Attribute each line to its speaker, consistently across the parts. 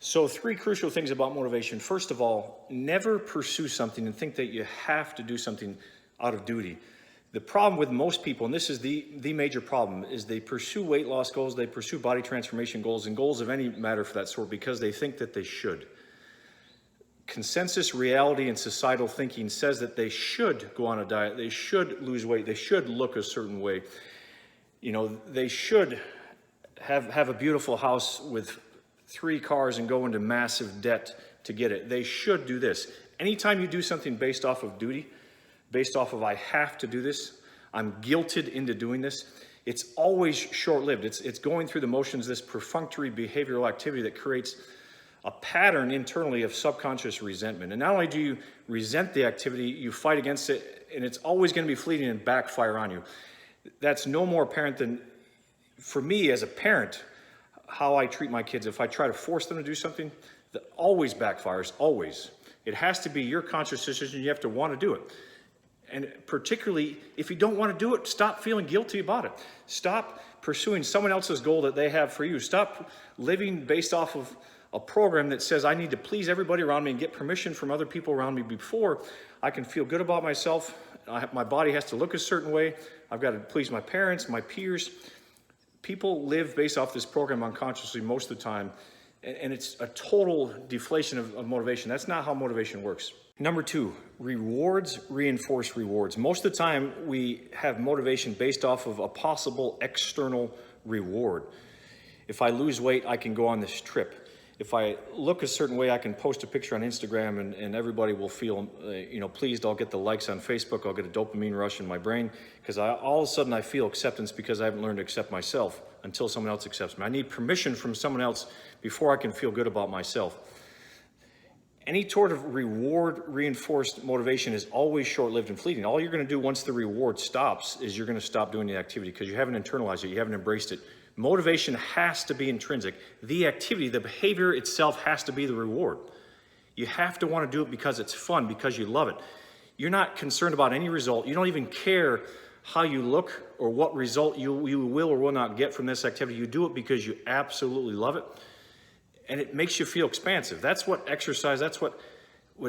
Speaker 1: So 3 crucial things about motivation. First of all, never pursue something and think that you have to do something out of duty. The problem with most people, and this is the major problem, is they pursue weight loss goals, they pursue body transformation goals, and goals of any matter for that sort because they think that they should. Consensus reality and societal thinking says that they should go on a diet, they should lose weight, they should look a certain way. You know, they should have a beautiful house with 3 cars and go into massive debt to get it. They should do this. Anytime you do something based off of duty, based off of I have to do this, I'm guilted into doing this, it's always short-lived. It's going through the motions, this perfunctory behavioral activity that creates a pattern internally of subconscious resentment. And not only do you resent the activity, you fight against it, and it's always going to be fleeting and backfire on you. That's no more apparent than, for me as a parent, how I treat my kids. If I try to force them to do something, that always backfires, always. It has to be your conscious decision. You have to want to do it. And particularly, if you don't want to do it, stop feeling guilty about it. Stop pursuing someone else's goal that they have for you. Stop living based off of a program that says I need to please everybody around me and get permission from other people around me before I can feel good about myself. My body has to look a certain way. I've got to please my parents, my peers. People live based off this program unconsciously most of the time, and it's a total deflation of motivation. That's not how motivation works. Number 2, rewards reinforce rewards. Most of the time, we have motivation based off of a possible external reward. If I lose weight, I can go on this trip. If I look a certain way, I can post a picture on Instagram and everybody will feel pleased. I'll get the likes on Facebook. I'll get a dopamine rush in my brain because all of a sudden I feel acceptance because I haven't learned to accept myself until someone else accepts me. I need permission from someone else before I can feel good about myself. Any sort of reward reinforced motivation is always short-lived and fleeting. All you're going to do once the reward stops is you're going to stop doing the activity because you haven't internalized it, you haven't embraced it. Motivation has to be intrinsic. The activity, the behavior itself has to be the reward. You have to want to do it because it's fun, because you love it. You're not concerned about any result. You don't even care how you look or what result you will or will not get from this activity. You do it because you absolutely love it. And it makes you feel expansive. That's what exercise, that's what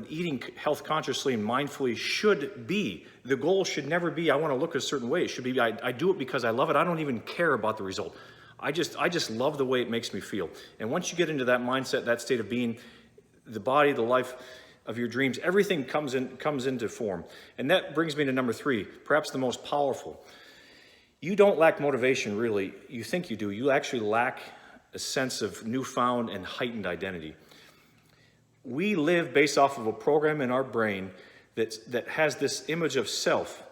Speaker 1: eating health consciously and mindfully should be. The goal should never be, I want to look a certain way. It should be, I do it because I love it. I don't even care about the result. I just love the way it makes me feel. And once you get into that mindset, that state of being, the body, the life of your dreams, everything comes into form. And that brings me to number 3, perhaps the most powerful. You don't lack motivation, really. You think you do. You actually lack a sense of newfound and heightened identity. We live based off of a program in our brain that has this image of self.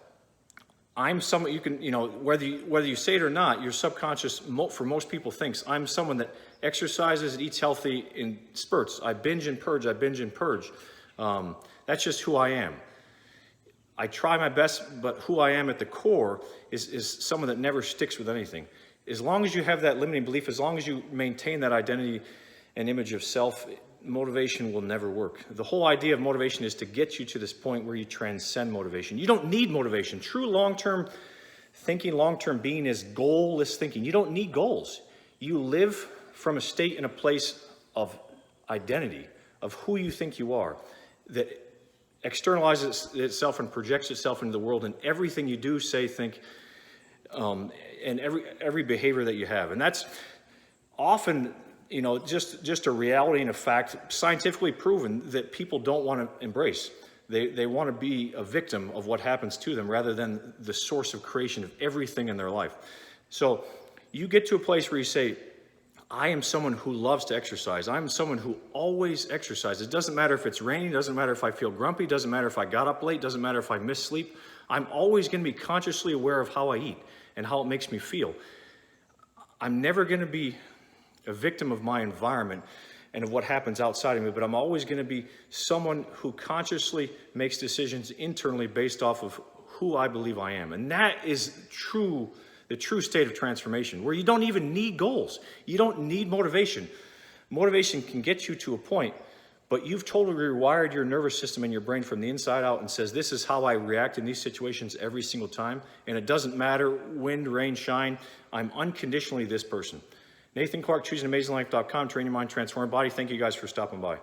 Speaker 1: I'm someone, you can, whether you say it or not, your subconscious, for most people, thinks I'm someone that exercises and eats healthy in spurts. I binge and purge, that's just who I am. I try my best, but who I am at the core is someone that never sticks with anything. As long as you have that limiting belief, as long as you maintain that identity and image of self, motivation will never work. The whole idea of motivation is to get you to this point where you transcend motivation. You don't need motivation. True long-term thinking, long-term being is goalless thinking. You don't need goals. You live from a state and a place of identity, of who you think you are, that externalizes itself and projects itself into the world in everything you do, say, think, and every behavior that you have. And that's often, just a reality and a fact, scientifically proven, that people don't want to embrace. They want to be a victim of what happens to them rather than the source of creation of everything in their life. So you get to a place where you say, I am someone who loves to exercise. I'm someone who always exercises. It doesn't matter if it's raining, doesn't matter if I feel grumpy, doesn't matter if I got up late, doesn't matter if I missed sleep. I'm always going to be consciously aware of how I eat and how it makes me feel. I'm never going to be a victim of my environment and of what happens outside of me, but I'm always going to be someone who consciously makes decisions internally based off of who I believe I am. And that is the true state of transformation, where you don't even need goals. You don't need motivation. Motivation can get you to a point, but you've totally rewired your nervous system and your brain from the inside out and says, this is how I react in these situations every single time. And it doesn't matter wind, rain, shine. I'm unconditionally this person. Nathan Clark, ChooseAmazingLife.com, train your mind, transform your body. Thank you guys for stopping by.